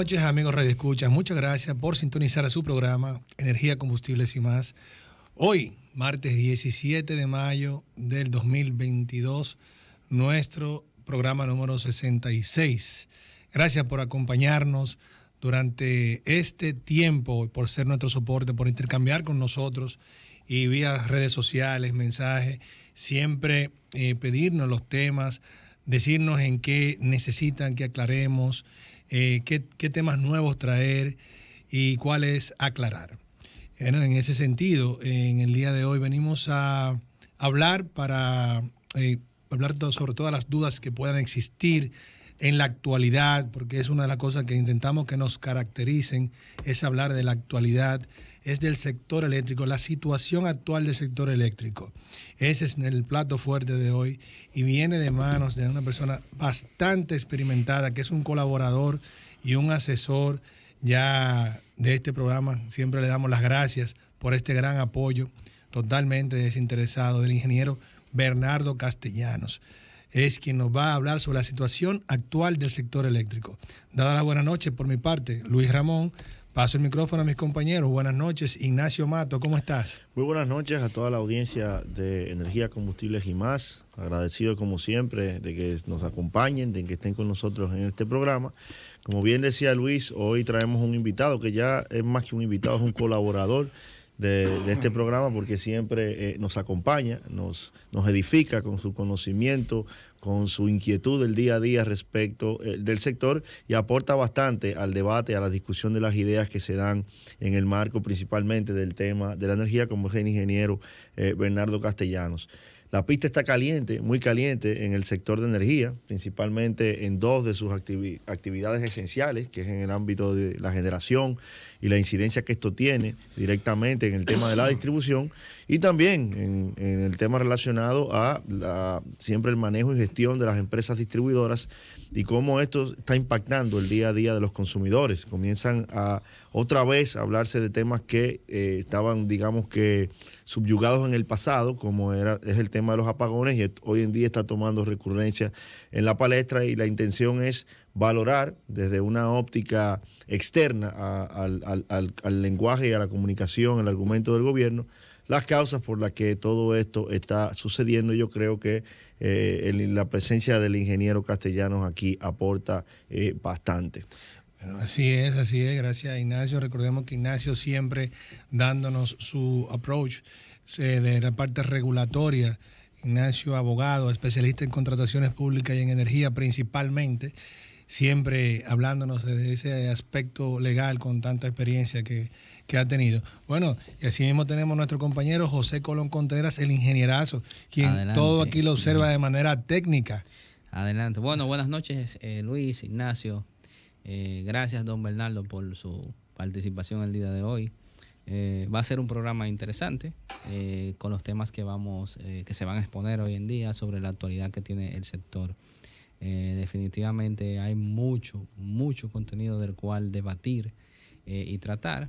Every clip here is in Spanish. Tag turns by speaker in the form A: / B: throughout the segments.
A: noches, amigos Radio Escuchas. Muchas gracias por sintonizar a su programa Energía, Combustibles y Más. Hoy, martes 17 de mayo del 2022, nuestro programa número 66. Gracias por acompañarnos durante este tiempo, por ser nuestro soporte, por intercambiar con nosotros y vía redes sociales, mensajes, siempre pedirnos los temas, decirnos en qué necesitan que aclaremos, qué temas nuevos traer y cuáles aclarar. En ese sentido, en el día de hoy venimos a hablar hablar sobre todas las dudas que puedan existir en la actualidad, porque es una de las cosas que intentamos que nos caractericen, es hablar de la actualidad, es del sector eléctrico, la situación actual del sector eléctrico. Ese es el plato fuerte de hoy y viene de manos de una persona bastante experimentada, que es un colaborador y un asesor ya de este programa. Siempre le damos las gracias por este gran apoyo totalmente desinteresado del ingeniero Bernardo Castellanos. Es quien nos va a hablar sobre la situación actual del sector eléctrico. Dada la buena noche por mi parte, Luis Ramón, paso el micrófono a mis compañeros. Buenas noches, Ignacio Mato, ¿cómo estás?
B: Muy buenas noches a toda la audiencia de Energía, Combustibles y Más. Agradecido como siempre de que nos acompañen, de que estén con nosotros en este programa. Como bien decía Luis, hoy traemos un invitado que ya es más que un invitado, es un colaborador de este programa, porque siempre nos acompaña, nos edifica con su conocimiento, con su inquietud del día a día respecto del sector, y aporta bastante al debate, a la discusión de las ideas que se dan en el marco principalmente del tema de la energía, como es el ingeniero Bernardo Castellanos. La pista está caliente, muy caliente en el sector de energía, principalmente en dos de sus actividades esenciales, que es en el ámbito de la generación y la incidencia que esto tiene directamente en el tema de la distribución, y también en el tema relacionado a siempre el manejo y gestión de las empresas distribuidoras y cómo esto está impactando el día a día de los consumidores. Comienzan a otra vez a hablarse de temas que estaban, digamos que, subyugados en el pasado, como es el tema de los apagones, y hoy en día está tomando recurrencia en la palestra, y la intención es valorar desde una óptica externa al lenguaje y a la comunicación, el argumento del gobierno, las causas por las que todo esto está sucediendo. Yo creo que la presencia del ingeniero Castellanos aquí aporta bastante.
A: Bueno, así es, gracias Ignacio. Recordemos que Ignacio siempre dándonos su approach de la parte regulatoria. Ignacio, abogado, especialista en contrataciones públicas y en energía principalmente, siempre hablándonos desde ese aspecto legal con tanta experiencia que ha tenido. Bueno, y así mismo tenemos nuestro compañero José Colón Contreras, el ingenierazo, quien adelante. Todo aquí lo observa de manera técnica.
C: Adelante. Bueno, buenas noches, Luis, Ignacio. Gracias, don Bernardo, por su participación el día de hoy. Va a ser un programa interesante con los temas que se van a exponer hoy en día sobre la actualidad que tiene el sector. Definitivamente hay mucho contenido del cual debatir y tratar,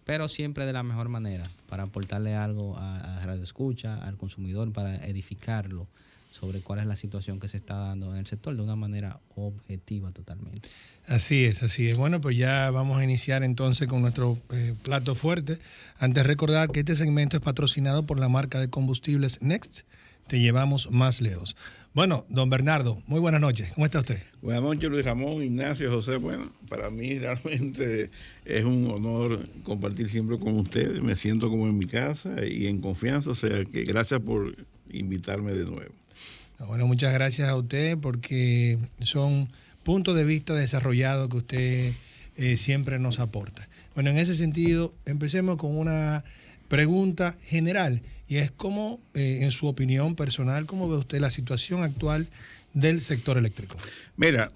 C: pero siempre de la mejor manera, para aportarle algo a Radio Escucha, al consumidor, para edificarlo sobre cuál es la situación que se está dando en el sector de una manera objetiva totalmente.
A: Así es. Bueno, pues ya vamos a iniciar entonces con nuestro plato fuerte. Antes recordar que este segmento es patrocinado por la marca de combustibles Next. Te llevamos más lejos. Bueno, don Bernardo, muy buenas noches. ¿Cómo está usted?
D: Buenas noches, Luis Ramón, Ignacio, José. Bueno, para mí realmente es un honor compartir siempre con ustedes. Me siento como en mi casa y en confianza. O sea, que gracias por invitarme de nuevo.
A: Bueno, muchas gracias a usted, porque son puntos de vista desarrollados que usted siempre nos aporta. Bueno, en ese sentido, empecemos con una pregunta general, y es cómo, en su opinión personal, cómo ve usted la situación actual del sector eléctrico.
D: Mira,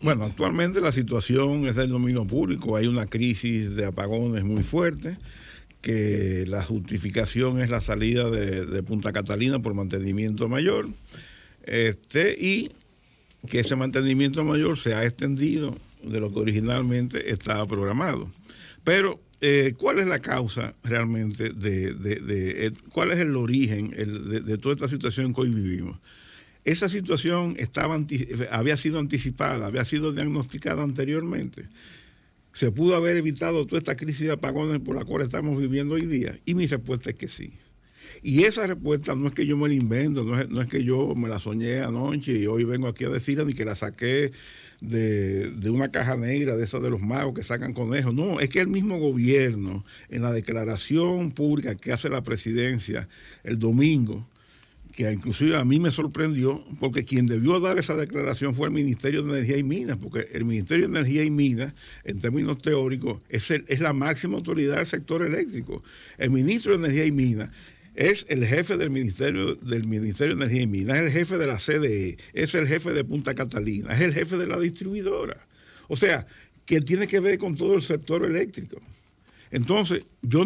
D: bueno, actualmente la situación es del dominio público. Hay una crisis de apagones muy fuerte, que la justificación es la salida de Punta Catalina por mantenimiento mayor, y que ese mantenimiento mayor se ha extendido de lo que originalmente estaba programado. Pero ¿cuál es la causa realmente cuál es el origen de toda esta situación que hoy vivimos? Esa situación había sido anticipada, había sido diagnosticada anteriormente. ¿Se pudo haber evitado toda esta crisis de apagones por la cual estamos viviendo hoy día? Y mi respuesta es que sí. Y esa respuesta no es que yo me la invento, no es que yo me la soñé anoche y hoy vengo aquí a decirla, ni que la saqué de una caja negra de esas de los magos que sacan conejos. No, es que el mismo gobierno, en la declaración pública que hace la presidencia el domingo, que inclusive a mí me sorprendió, porque quien debió dar esa declaración fue el Ministerio de Energía y Minas, porque el Ministerio de Energía y Minas, en términos teóricos, es la máxima autoridad del sector eléctrico. El ministro de Energía y Minas es el jefe del Ministerio de Energía y Minas, es el jefe de la CDE, es el jefe de Punta Catalina, es el jefe de la distribuidora. O sea, que tiene que ver con todo el sector eléctrico. Entonces, yo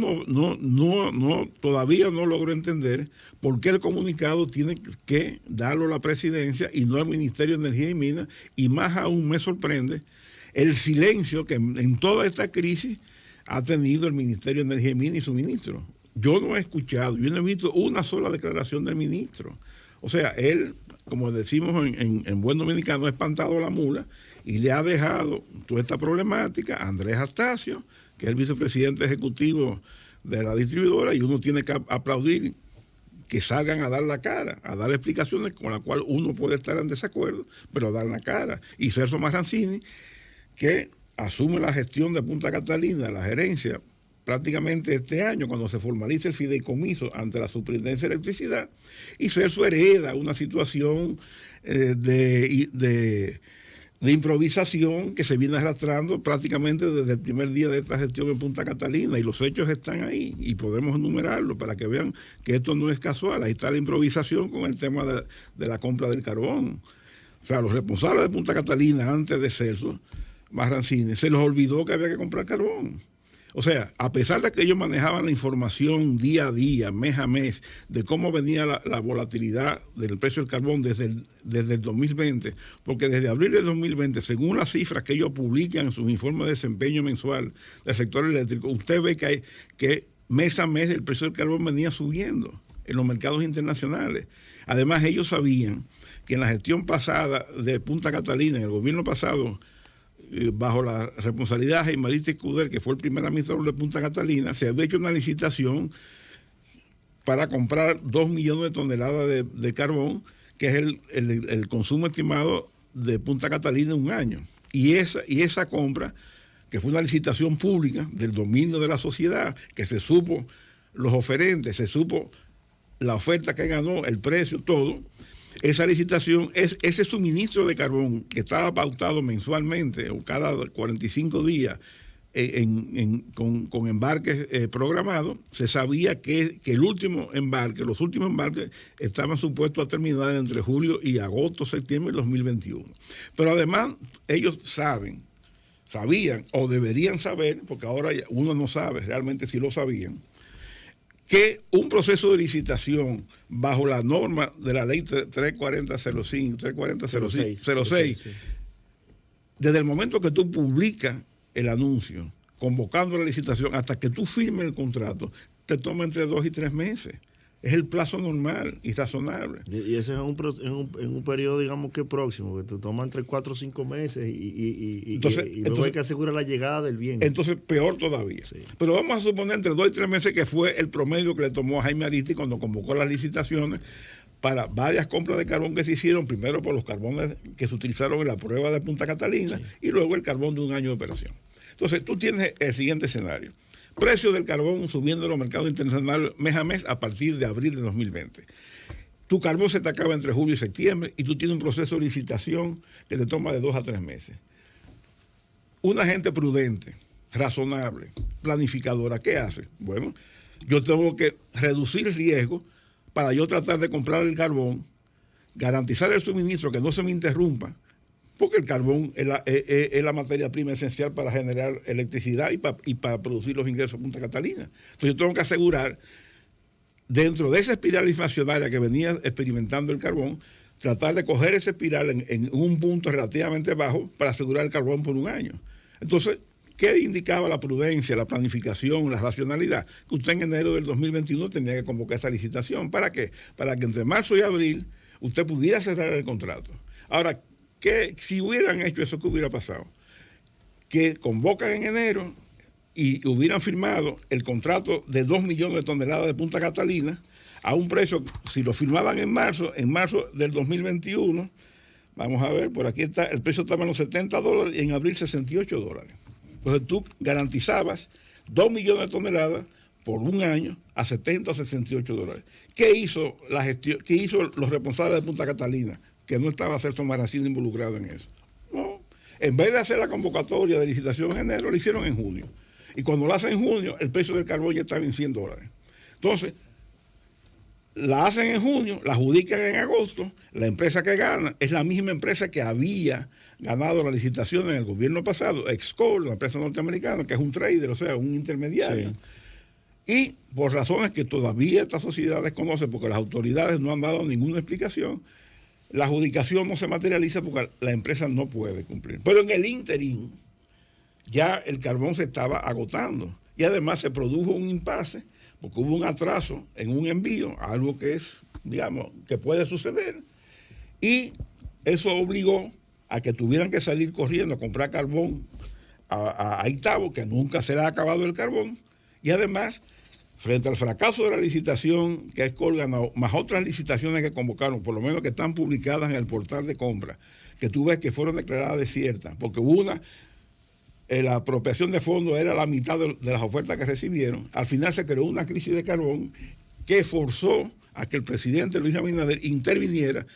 D: todavía no logro entender por qué el comunicado tiene que darlo a la presidencia y no al Ministerio de Energía y Minas, y más aún me sorprende el silencio que en toda esta crisis ha tenido el Ministerio de Energía y Minas y su ministro. Yo no he escuchado, yo no he visto una sola declaración del ministro. O sea, él, como decimos en buen dominicano, ha espantado a la mula y le ha dejado toda esta problemática a Andrés Astacio, que es el vicepresidente ejecutivo de la distribuidora, y uno tiene que aplaudir que salgan a dar la cara, a dar explicaciones con las cuales uno puede estar en desacuerdo, pero dar la cara. Y Celso Marrancini, que asume la gestión de Punta Catalina, la gerencia, prácticamente este año, cuando se formalice el fideicomiso ante la Superintendencia de Electricidad, y Celso hereda una situación de improvisación que se viene arrastrando prácticamente desde el primer día de esta gestión en Punta Catalina, y los hechos están ahí y podemos enumerarlos para que vean que esto no es casual. Ahí está la improvisación con el tema de la compra del carbón. O sea, los responsables de Punta Catalina, antes de Celso Marrancini, se les olvidó que había que comprar carbón. O sea, a pesar de que ellos manejaban la información día a día, mes a mes, de cómo venía la volatilidad del precio del carbón desde el 2020, porque desde abril de 2020, según las cifras que ellos publican en sus informes de desempeño mensual del sector eléctrico, usted ve que mes a mes el precio del carbón venía subiendo en los mercados internacionales. Además, ellos sabían que en la gestión pasada de Punta Catalina, en el gobierno pasado, bajo la responsabilidad de Jaime Arista Escudero, que fue el primer administrador de Punta Catalina, se había hecho una licitación para comprar 2 millones de toneladas de carbón, que es el consumo estimado de Punta Catalina en un año. Y esa compra, que fue una licitación pública del dominio de la sociedad, que se supo los oferentes, se supo la oferta que ganó, el precio, todo. Esa licitación, ese suministro de carbón que estaba pautado mensualmente o cada 45 días con embarques programados, se sabía que los últimos embarques estaban supuestos a terminar entre julio y agosto, septiembre de 2021. Pero además ellos sabían o deberían saber, porque ahora uno no sabe realmente si lo sabían, que un proceso de licitación bajo la norma de la ley 340-06, desde el momento que tú publicas el anuncio, convocando la licitación, hasta que tú firmes el contrato, te toma entre 2 y 3 meses. Es el plazo normal y razonable.
B: Y ese es en un periodo, digamos que próximo, que te toma entre 4 o 5 meses y luego hay que asegurar la llegada del bien.
D: Entonces, peor todavía. Sí. Pero vamos a suponer entre 2 y 3 meses, que fue el promedio que le tomó a Jaime Arista cuando convocó las licitaciones para varias compras de carbón que se hicieron, primero por los carbones que se utilizaron en la prueba de Punta Catalina, sí, y luego el carbón de un año de operación. Entonces, tú tienes el siguiente escenario. Precio del carbón subiendo en los mercados internacionales mes a mes a partir de abril de 2020. Tu carbón se te acaba entre julio y septiembre y tú tienes un proceso de licitación que te toma de 2 a 3 meses. Una gente prudente, razonable, planificadora, ¿qué hace? Bueno, yo tengo que reducir el riesgo para yo tratar de comprar el carbón, garantizar el suministro, que no se me interrumpa, porque el carbón es la materia prima esencial para generar electricidad y para producir los ingresos de Punta Catalina. Entonces yo tengo que asegurar, dentro de esa espiral inflacionaria que venía experimentando el carbón, tratar de coger esa espiral en un punto relativamente bajo para asegurar el carbón por un año. Entonces, ¿qué indicaba la prudencia, la planificación, la racionalidad? Que usted en enero del 2021 tenía que convocar esa licitación. ¿Para qué? Para que entre marzo y abril usted pudiera cerrar el contrato. Ahora, si hubieran hecho eso, ¿qué hubiera pasado? que convocan en enero y hubieran firmado el contrato de 2 millones de toneladas de Punta Catalina a un precio, si lo firmaban en marzo del 2021, vamos a ver, por aquí está, el precio estaba en los $70 y en abril $68. Entonces tú garantizabas 2 millones de toneladas por un año a $70 o $68. ¿Qué hizo la gestión? ¿Qué hizo los responsables de Punta Catalina? Que no estaba Celso Maracino involucrado en eso. No. En vez de hacer la convocatoria de licitación en enero, lo hicieron en junio. Y cuando lo hacen en junio, el precio del carbón ya estaba en $100. Entonces, la hacen en junio, la adjudican en agosto, la empresa que gana es la misma empresa que había ganado la licitación en el gobierno pasado, Excol, la empresa norteamericana, que es un trader, o sea, un intermediario. Sí. Y por razones que todavía esta sociedad desconoce, porque las autoridades no han dado ninguna explicación, la adjudicación no se materializa porque la empresa no puede cumplir. Pero en el interín, ya el carbón se estaba agotando y además se produjo un impasse porque hubo un atraso en un envío, algo que es, digamos, que puede suceder, y eso obligó a que tuvieran que salir corriendo a comprar carbón a Itabo, que nunca se le ha acabado el carbón, y además, frente al fracaso de la licitación que Excol ganó, más otras licitaciones que convocaron, por lo menos que están publicadas en el portal de compra, que tú ves que fueron declaradas desiertas, porque una, la apropiación de fondos era la mitad de las ofertas que recibieron. Al final se creó una crisis de carbón que forzó a que el presidente Luis Abinader interviniera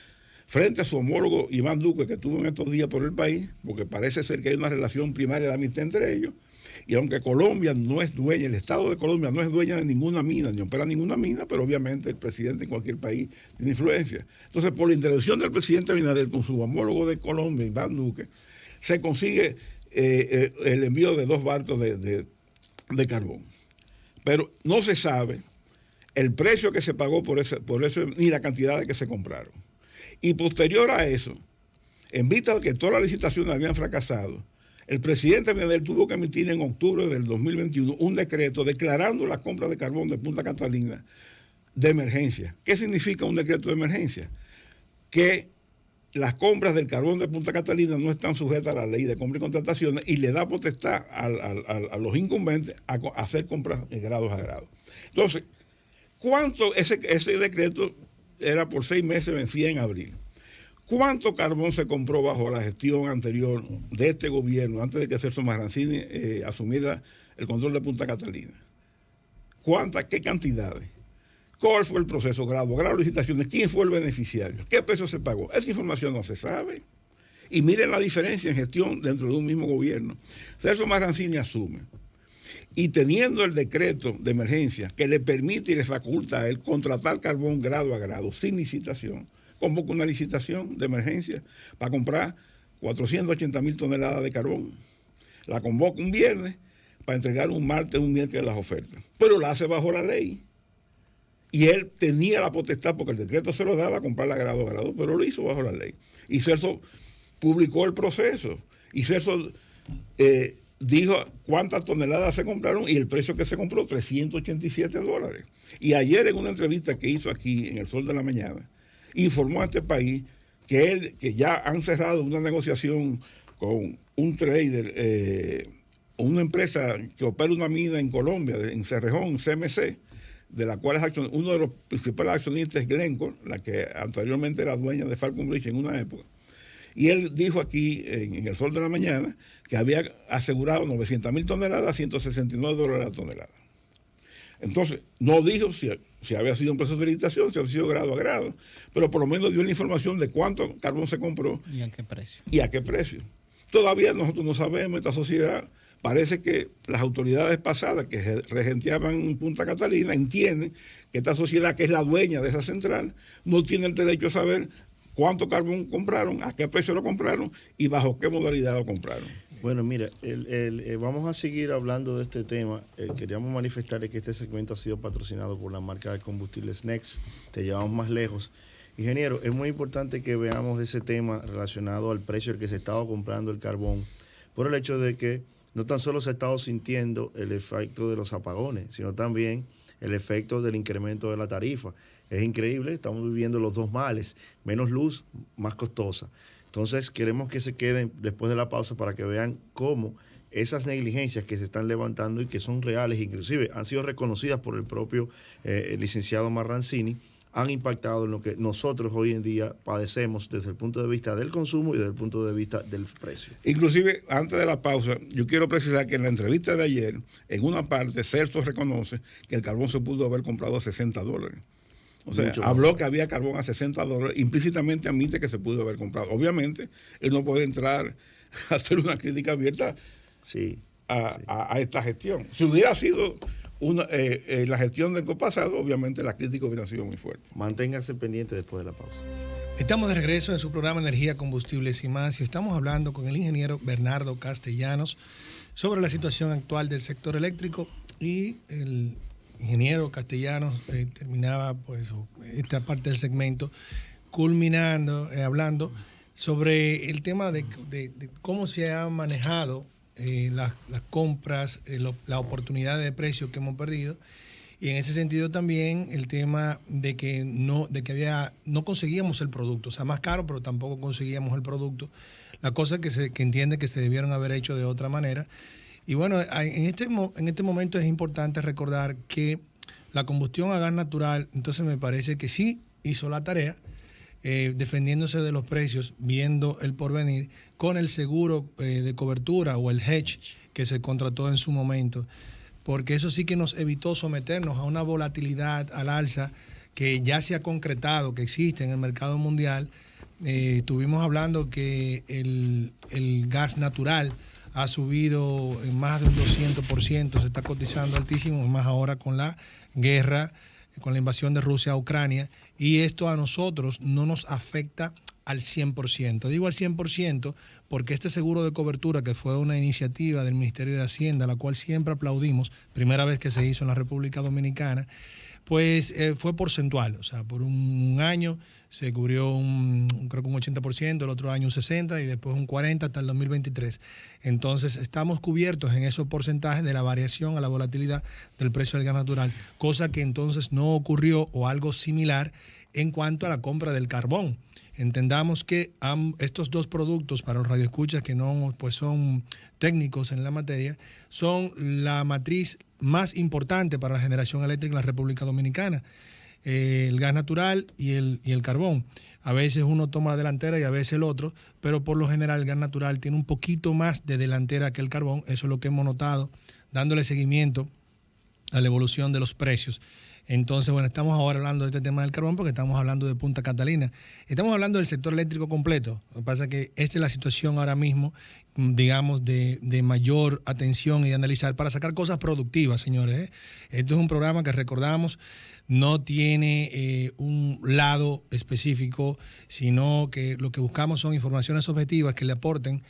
D: frente a su homólogo Iván Duque, que estuvo en estos días por el país, porque parece ser que hay una relación primaria de amistad entre ellos. Y aunque Colombia no es dueña, el Estado de Colombia no es dueña de ninguna mina, ni opera ninguna mina, pero obviamente el presidente en cualquier país tiene influencia. Entonces, por la intervención del presidente Abinader con su homólogo de Colombia, Iván Duque, se consigue el envío de 2 barcos de carbón. Pero no se sabe el precio que se pagó por eso, ni la cantidad de que se compraron. Y posterior a eso, en vista de que todas las licitaciones habían fracasado, el presidente Abinader tuvo que emitir en octubre del 2021 un decreto declarando la compra de carbón de Punta Catalina de emergencia. ¿Qué significa un decreto de emergencia? Que las compras del carbón de Punta Catalina no están sujetas a la ley de compra y contrataciones y le da potestad a los incumbentes a hacer compras de grados a grados. Entonces, ¿cuánto ese decreto era por 6 meses, vencía en abril? ¿Cuánto carbón se compró bajo la gestión anterior de este gobierno, antes de que Celso Maracino asumiera el control de Punta Catalina? ¿Qué cantidades? ¿Cuál fue el proceso? Grado, licitaciones. ¿Quién fue el beneficiario? ¿Qué precio se pagó? Esa información no se sabe. Y miren la diferencia en gestión dentro de un mismo gobierno. Celso Maracino asume. Y teniendo el decreto de emergencia que le permite y le faculta a él contratar carbón grado a grado, sin licitación, convoca una licitación de emergencia para comprar 480,000 toneladas de carbón. La convoca un viernes para entregar un martes, un miércoles las ofertas. Pero la hace bajo la ley. Y él tenía la potestad, porque el decreto se lo daba, a comprarla grado a grado, pero lo hizo bajo la ley. Y Celso publicó el proceso. Y Celso dijo cuántas toneladas se compraron y el precio que se compró, $387. Y ayer en una entrevista que hizo aquí en El Sol de la Mañana, informó a este país que ya han cerrado una negociación con un trader, una empresa que opera una mina en Colombia, en Cerrejón, CMC, de la cual es uno de los principales accionistas es Glencore, la que anteriormente era dueña de Falconbridge en una época. Y él dijo aquí en El Sol de la Mañana que había asegurado 900,000 toneladas a $169 la tonelada. Entonces, no dijo si había sido un proceso de licitación, si había sido grado a grado, pero por lo menos dio la información de cuánto carbón se compró.
C: ¿Y a qué precio?
D: Y a qué precio. Todavía nosotros no sabemos, esta sociedad, parece que las autoridades pasadas que regenteaban Punta Catalina entienden que esta sociedad, que es la dueña de esa central, no tiene el derecho a saber cuánto carbón compraron, a qué precio lo compraron y bajo qué modalidad lo compraron.
B: Bueno, mira, vamos a seguir hablando de este tema. Queríamos manifestarles que este segmento ha sido patrocinado por la marca de combustibles Next. Te llevamos más lejos. Ingeniero, es muy importante que veamos ese tema relacionado al precio al que se ha estado comprando el carbón, por el hecho de que no tan solo se ha estado sintiendo el efecto de los apagones, sino también el efecto del incremento de la tarifa. Es increíble, estamos viviendo los dos males, menos luz, más costosa. Entonces queremos que se queden después de la pausa para que vean cómo esas negligencias que se están levantando y que son reales, inclusive han sido reconocidas por el propio licenciado Marrancini, han impactado en lo que nosotros hoy en día padecemos desde el punto de vista del consumo y desde el punto de vista del precio.
D: Inclusive, antes de la pausa, yo quiero precisar que en la entrevista de ayer, en una parte, Celso reconoce que el carbón se pudo haber comprado a $60. O sea, habló que había carbón a $60, implícitamente admite que se pudo haber comprado. Obviamente, él no puede entrar a hacer una crítica abierta a esta gestión. Si hubiera sido la gestión del pasado, obviamente la crítica hubiera sido muy fuerte.
B: Manténgase pendiente después de la pausa.
A: Estamos de regreso en su programa Energía, Combustibles y Más y estamos hablando con el ingeniero Bernardo Castellanos sobre la situación actual del sector eléctrico, y el ingeniero Castellanos terminaba pues esta parte del segmento culminando, hablando sobre el tema de cómo se han manejado las compras, la oportunidad de precio que hemos perdido, y en ese sentido también el tema de que no conseguíamos el producto, o sea, más caro, pero tampoco conseguíamos el producto, la cosa que entiende que se debieron haber hecho de otra manera. Y bueno, en este momento es importante recordar que la combustión a gas natural, entonces me parece que sí hizo la tarea, defendiéndose de los precios, viendo el porvenir, con el seguro de cobertura o el hedge que se contrató en su momento, porque eso sí que nos evitó someternos a una volatilidad al alza que ya se ha concretado, que existe en el mercado mundial. Estuvimos hablando que el gas natural ha subido en más de un 200%, se está cotizando altísimo, más ahora con la guerra, con la invasión de Rusia a Ucrania, y esto a nosotros no nos afecta al 100%. Digo al 100% porque este seguro de cobertura, que fue una iniciativa del Ministerio de Hacienda, la cual siempre aplaudimos, primera vez que se hizo en la República Dominicana, pues fue porcentual, o sea, por un año se cubrió creo que un 80%, el otro año un 60% y después un 40% hasta el 2023. Entonces estamos cubiertos en esos porcentajes de la variación a la volatilidad del precio del gas natural, cosa que entonces no ocurrió o algo similar en cuanto a la compra del carbón. Entendamos que estos dos productos, para los radioescuchas que no pues son técnicos en la materia, son la matriz más importante para la generación eléctrica en la República Dominicana. El gas natural y el carbón. A veces uno toma la delantera y a veces el otro, pero por lo general el gas natural tiene un poquito más de delantera que el carbón. Eso es lo que hemos notado, dándole seguimiento a la evolución de los precios. Entonces, bueno, estamos ahora hablando de este tema del carbón porque estamos hablando de Punta Catalina. Estamos hablando del sector eléctrico completo. Lo que pasa es que esta es la situación ahora mismo, digamos, de mayor atención y de analizar para sacar cosas productivas, señores. Esto es un programa que, recordamos, no tiene un lado específico, sino que lo que buscamos son informaciones objetivas que le aporten,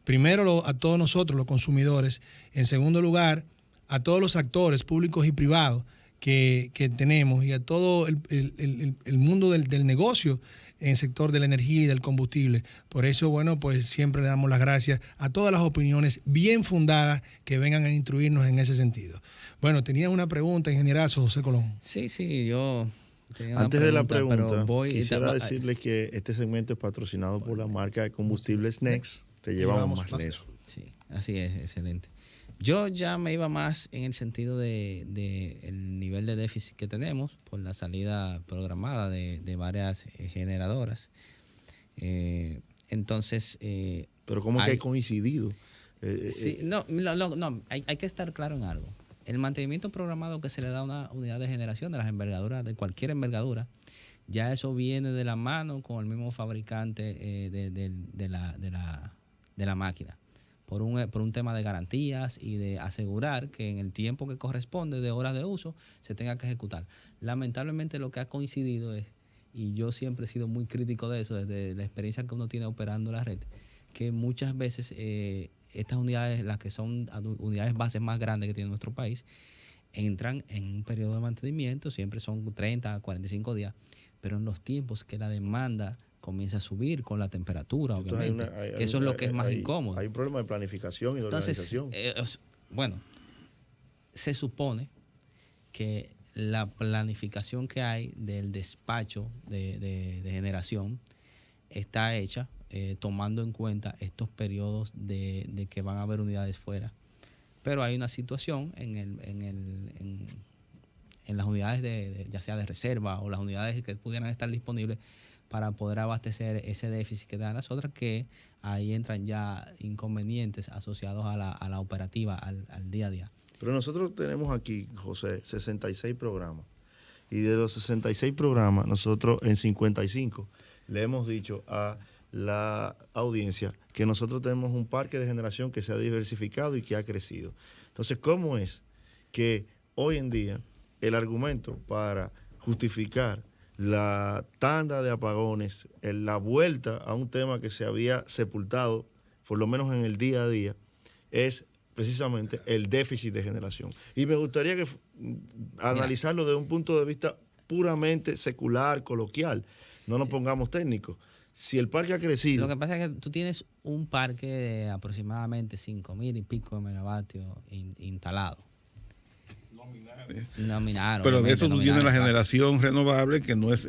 A: primero a todos nosotros, los consumidores, en segundo lugar, a todos los actores públicos y privados que tenemos, y a todo el mundo del negocio en el sector de la energía y del combustible. Por eso, bueno, pues siempre le damos las gracias a todas las opiniones bien fundadas que vengan a instruirnos en ese sentido. Bueno, tenía una pregunta, ingenierazo José Colón.
C: Sí, yo tenía
B: Antes
C: una
B: de la pregunta,
C: quisiera
B: decirles que este segmento es patrocinado por la marca de combustibles Next. Te llevamos más lejos.
C: Sí, así es, excelente. Yo ya me iba más en el sentido de el nivel de déficit que tenemos por la salida programada de varias generadoras. Entonces...
B: Pero ¿cómo que hay coincidido?
C: Sí, no, hay que estar claro en algo. El mantenimiento programado que se le da a una unidad de generación de las envergaduras, de cualquier envergadura, ya eso viene de la mano con el mismo fabricante de la máquina. Por un tema de garantías y de asegurar que en el tiempo que corresponde de horas de uso se tenga que ejecutar. Lamentablemente lo que ha coincidido es, y yo siempre he sido muy crítico de eso, desde la experiencia que uno tiene operando la red, que muchas veces estas unidades, las que son unidades bases más grandes que tiene nuestro país, entran en un periodo de mantenimiento, siempre son 30 a 45 días, pero en los tiempos que la demanda comienza a subir con la temperatura, obviamente. Eso es lo que es más incómodo.
B: Hay un problema de planificación y de organización.
C: Bueno, se supone que la planificación que hay del despacho de generación está hecha tomando en cuenta estos periodos de que van a haber unidades fuera. pero hay una situación en las unidades ya sea de reserva o las unidades que pudieran estar disponibles para poder abastecer ese déficit que dan las otras, que ahí entran ya inconvenientes asociados a la operativa, al día a día.
B: Pero nosotros tenemos aquí, José, 66 programas. Y de los 66 programas, nosotros en 55 le hemos dicho a la audiencia que nosotros tenemos un parque de generación que se ha diversificado y que ha crecido. Entonces, ¿cómo es que hoy en día el argumento para justificar la tanda de apagones, la vuelta a un tema que se había sepultado, por lo menos en el día a día, es precisamente el déficit de generación? Y me gustaría que analizarlo desde un punto de vista puramente secular, coloquial. No nos pongamos técnicos. Si el parque ha crecido...
C: Lo que pasa es que tú tienes un parque de aproximadamente 5.000 y pico de megavatios instalados. Nominal.
D: Pero de eso tú tienes la
C: claro.
D: generación renovable, que no es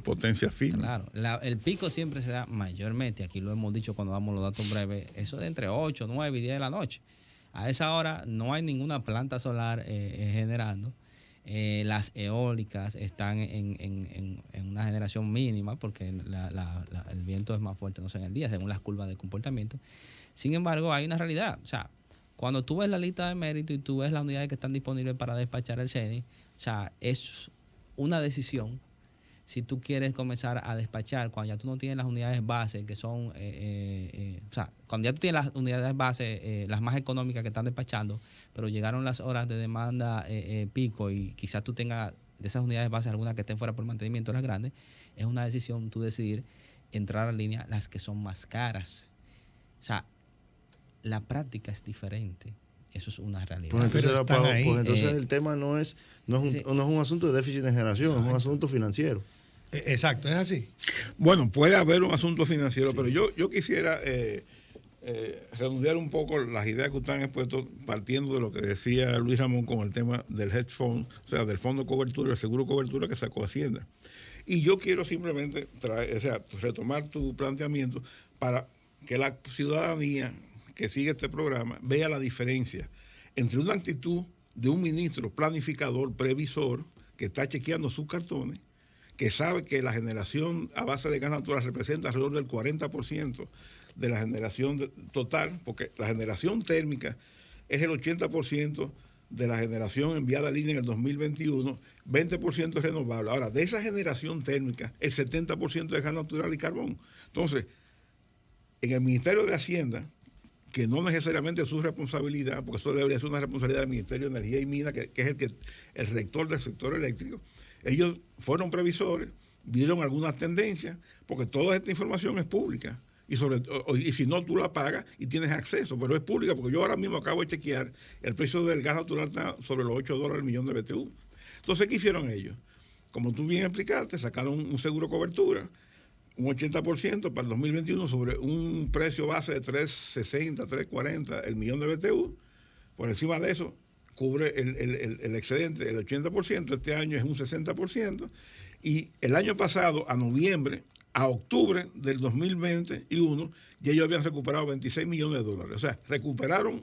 D: potencia firme.
C: Claro, el pico siempre se da mayormente, aquí lo hemos dicho cuando damos los datos breves, eso de entre 8, 9 y 10 de la noche. A esa hora no hay ninguna planta solar generando. Las eólicas están en una generación mínima porque el viento es más fuerte, no sé, en el día, según las curvas de comportamiento. Sin embargo, hay una realidad. O sea, cuando tú ves la lista de mérito y tú ves las unidades que están disponibles para despachar el CENI, o sea, es una decisión. Si tú quieres comenzar a despachar, cuando ya tú no tienes las unidades base, que son, o sea, cuando ya tú tienes las unidades base, las más económicas que están despachando, pero llegaron las horas de demanda pico y quizás tú tengas de esas unidades base algunas que estén fuera por mantenimiento, las grandes, es una decisión tú decidir entrar a línea las que son más caras. O sea, la práctica es diferente. Eso es una realidad.
B: Pues entonces,
A: Pero están ahí.
B: el tema no es un asunto de déficit de generación, es un asunto financiero.
A: Exacto, es así.
D: Bueno, puede haber un asunto financiero, pero yo quisiera redondear un poco las ideas que ustedes han expuesto, partiendo de lo que decía Luis Ramón con el tema del hedge fund, o sea, del fondo de cobertura, el seguro de cobertura que sacó Hacienda. Y yo quiero simplemente retomar tu planteamiento para que la ciudadanía que sigue este programa vea la diferencia entre una actitud de un ministro planificador, previsor, que está chequeando sus cartones, que sabe que la generación a base de gas natural representa alrededor del 40% de la generación total, porque la generación térmica es el 80% de la generación enviada a línea en el 2021, 20% es renovable. Ahora, de esa generación térmica, el 70% es gas natural y carbón. Entonces, en el Ministerio de Hacienda, que no necesariamente es su responsabilidad, porque eso debería ser una responsabilidad del Ministerio de Energía y Minas, que es el rector del sector eléctrico, ellos fueron previsores, vieron algunas tendencias, porque toda esta información es pública. Y si no, tú la pagas y tienes acceso, pero es pública, porque yo ahora mismo acabo de chequear, el precio del gas natural está sobre los $8 el millón de BTU. Entonces, ¿qué hicieron ellos? Como tú bien explicaste, sacaron un seguro cobertura, un 80% para el 2021 sobre un precio base de 3.60, 3.40 el millón de BTU. Por encima de eso, cubre el excedente, el 80%, este año es un 60%, y el año pasado, a noviembre, a octubre del 2021, ya ellos habían recuperado $26 millones. O sea, recuperaron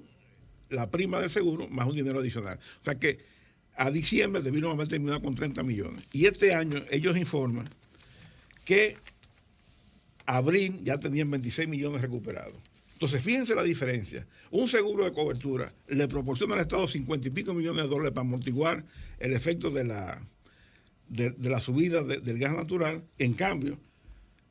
D: la prima del seguro más un dinero adicional. O sea que a diciembre debieron haber terminado con 30 millones. Y este año ellos informan que abril ya tenían 26 millones recuperados. Entonces, fíjense la diferencia. Un seguro de cobertura le proporciona al Estado 50 y pico millones de dólares para amortiguar el efecto de la subida del gas natural. En cambio,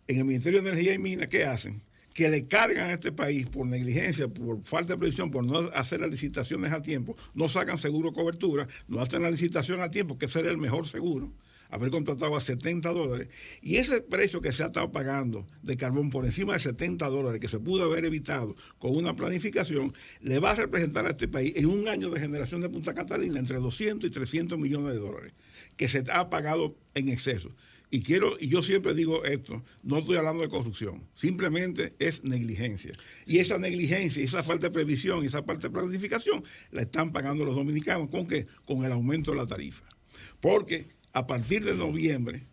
D: en el Ministerio de Energía y Minas, ¿qué hacen? Que le cargan a este país por negligencia, por falta de previsión, por no hacer las licitaciones a tiempo, no sacan seguro de cobertura, no hacen la licitación a tiempo, que sería el mejor seguro, haber contratado a $70, y ese precio que se ha estado pagando de carbón por encima de $70, que se pudo haber evitado con una planificación, le va a representar a este país en un año de generación de Punta Catalina entre 200 y 300 millones de dólares, que se ha pagado en exceso. Y yo siempre digo esto, no estoy hablando de corrupción, simplemente es negligencia. Y esa negligencia, esa falta de previsión, esa falta de planificación, la están pagando los dominicanos. ¿Con qué? Con el aumento de la tarifa. Porque a partir de noviembre,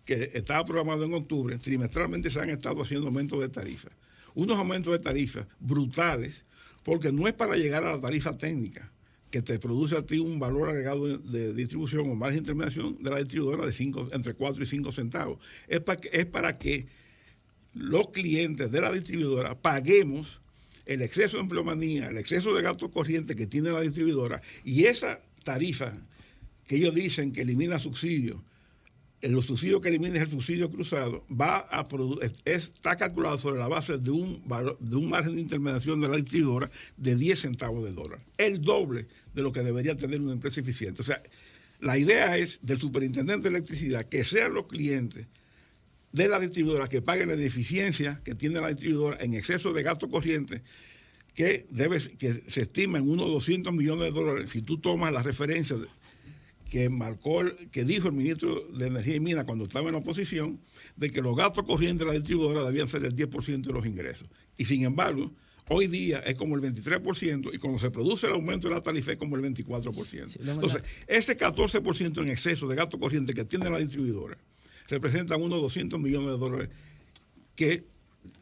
D: que estaba programado en octubre, trimestralmente se han estado haciendo aumentos de tarifa. Unos aumentos de tarifa brutales, porque no es para llegar a la tarifa técnica, que te produce a ti un valor agregado de distribución o margen de intermediación de la distribuidora de entre 4 y 5 centavos. Es para que los clientes de la distribuidora paguemos el exceso de empleomanía, el exceso de gasto corriente que tiene la distribuidora, y esa tarifa que ellos dicen que elimina subsidios, los subsidios que elimina es el subsidio cruzado, está calculado sobre la base de un margen de intermediación de la distribuidora de 10 centavos de dólar, el doble de lo que debería tener una empresa eficiente. O sea, la idea es del superintendente de electricidad que sean los clientes de la distribuidora que paguen la deficiencia que tiene la distribuidora en exceso de gasto corriente, que se estima en unos 200 millones de dólares si tú tomas las referencias que dijo el ministro de Energía y Minas cuando estaba en la oposición, de que los gastos corrientes de la distribuidora debían ser el 10% de los ingresos. Y sin embargo, hoy día es como el 23%, y cuando se produce el aumento de la tarifa es como el 24%. Sí, entonces, ese 14% en exceso de gasto corriente que tiene la distribuidora representan unos 200 millones de dólares que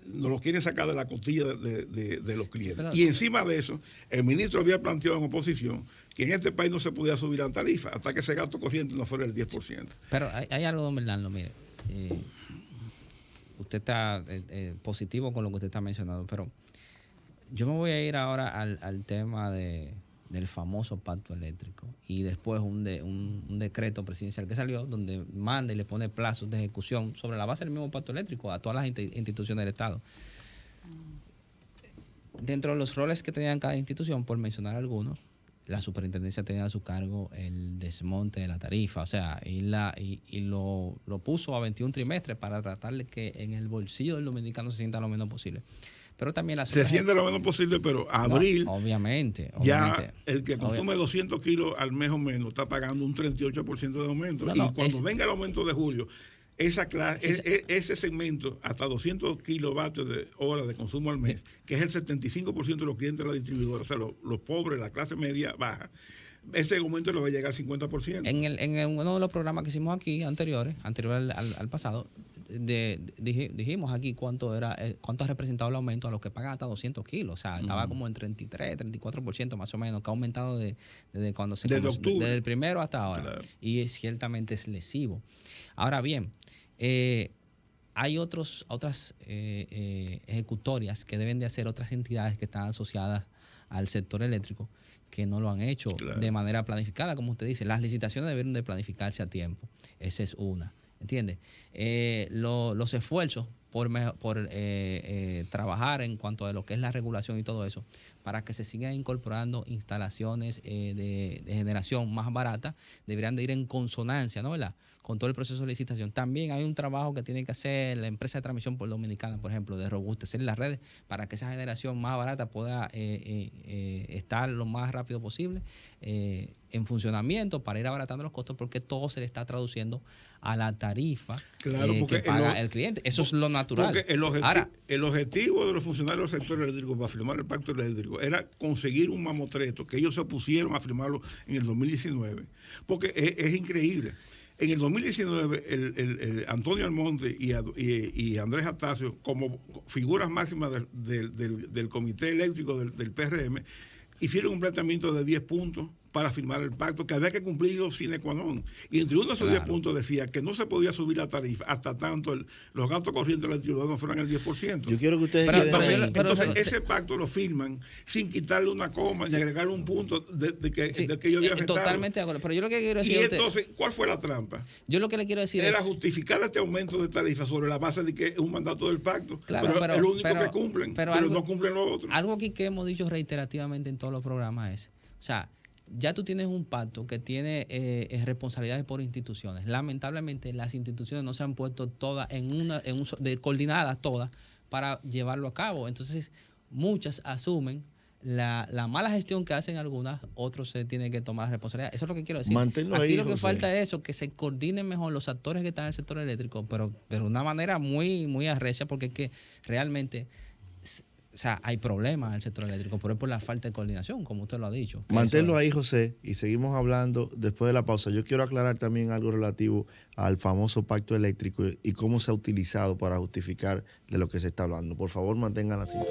D: nos lo quieren sacar de la costilla de los clientes. Y encima de eso, el ministro había planteado en oposición que en este país no se podía subir la tarifa hasta que ese gasto corriente no fuera el 10%.
C: Pero hay algo, don Bernardo, mire, usted está positivo con lo que usted está mencionando, pero yo me voy a ir ahora al tema del famoso pacto eléctrico y después un decreto presidencial que salió donde manda y le pone plazos de ejecución sobre la base del mismo pacto eléctrico a todas las instituciones del Estado. Dentro de los roles que tenían cada institución, por mencionar algunos, la superintendencia tenía a su cargo el desmonte de la tarifa, o sea, y lo puso a 21 trimestres para tratar de que en el bolsillo del dominicano se sienta lo menos posible. Pero también
D: se siente lo menos posible, pero a abril,
C: no, obviamente,
D: ya el que consume 200 kilos al mes o menos está pagando un 38% de aumento. Y cuando venga el aumento de julio, ese segmento, hasta 200 kilovatios de hora de consumo al mes, que es el 75% de los clientes de la distribuidora, o sea, los pobres, la clase media baja, ese aumento le va a llegar al 50%.
C: En uno de los programas que hicimos aquí, anterior al pasado, dijimos aquí cuánto ha representado el aumento a los que pagan hasta 200 kilos. O sea, estaba como en 33, 34% más o menos, que ha aumentado desde cuando desde el primero hasta ahora. Claro. Y ciertamente es lesivo. Ahora bien, hay otras ejecutorias que deben de hacer otras entidades que están asociadas al sector eléctrico que no lo han hecho de manera planificada, como usted dice. Las licitaciones deben de planificarse a tiempo. Esa es una. ¿Entiendes? Los esfuerzos por trabajar en cuanto a lo que es la regulación y todo eso, para que se sigan incorporando instalaciones de generación más baratas, deberían de ir en consonancia, ¿no? ¿Verdad? Con todo el proceso de licitación. También hay un trabajo que tiene que hacer la empresa de transmisión por dominicana, por ejemplo, de robustecer las redes para que esa generación más barata pueda estar lo más rápido posible en funcionamiento para ir abaratando los costos, porque todo se le está traduciendo a la tarifa que paga el cliente. Eso es lo natural.
D: Porque el objetivo de los funcionarios del sector eléctrico para firmar el pacto eléctrico era conseguir un mamotreto que ellos se opusieron a firmarlo en el 2019. Porque es increíble. En el 2019, el Antonio Almonte y Andrés Astacio, como figuras máximas del Comité Eléctrico del PRM, hicieron un planteamiento de 10 puntos para firmar el pacto, que había que cumplirlo sine qua non. Y entre uno de esos 10 puntos decía que no se podía subir la tarifa hasta tanto los gastos corrientes de la distribuidora no fueran el 10%.
B: Yo quiero que ustedes
D: entonces ese pacto lo firman sin quitarle una coma ni agregarle un punto del que yo había gestado.
C: Totalmente de acuerdo. Pero yo lo que quiero decir...
D: Y entonces, ¿cuál fue la trampa?
C: Yo lo que le quiero decir
D: era justificar este aumento de tarifa sobre la base de que es un mandato del pacto. Claro, pero es lo único que cumplen, pero no cumplen lo otro.
C: Algo aquí que hemos dicho reiterativamente en todos los programas es, o sea, ya tú tienes un pacto que tiene responsabilidades por instituciones. Lamentablemente las instituciones no se han puesto todas coordinadas todas para llevarlo a cabo. Entonces muchas asumen la mala gestión que hacen algunas, otros se tienen que tomar responsabilidad. Eso es lo que quiero decir.
B: Manténlo
C: aquí
B: ahí,
C: lo que
B: José.
C: falta es eso, que se coordinen mejor los actores que están en el sector eléctrico, pero de una manera muy, muy arrecia, porque es que realmente... O sea, hay problemas en el sector eléctrico, pero es por la falta de coordinación, como usted lo ha dicho.
B: Manténlo ahí, José, y seguimos hablando después de la pausa. Yo quiero aclarar también algo relativo al famoso pacto eléctrico y cómo se ha utilizado para justificar de lo que se está hablando. Por favor, mantengan la cintura.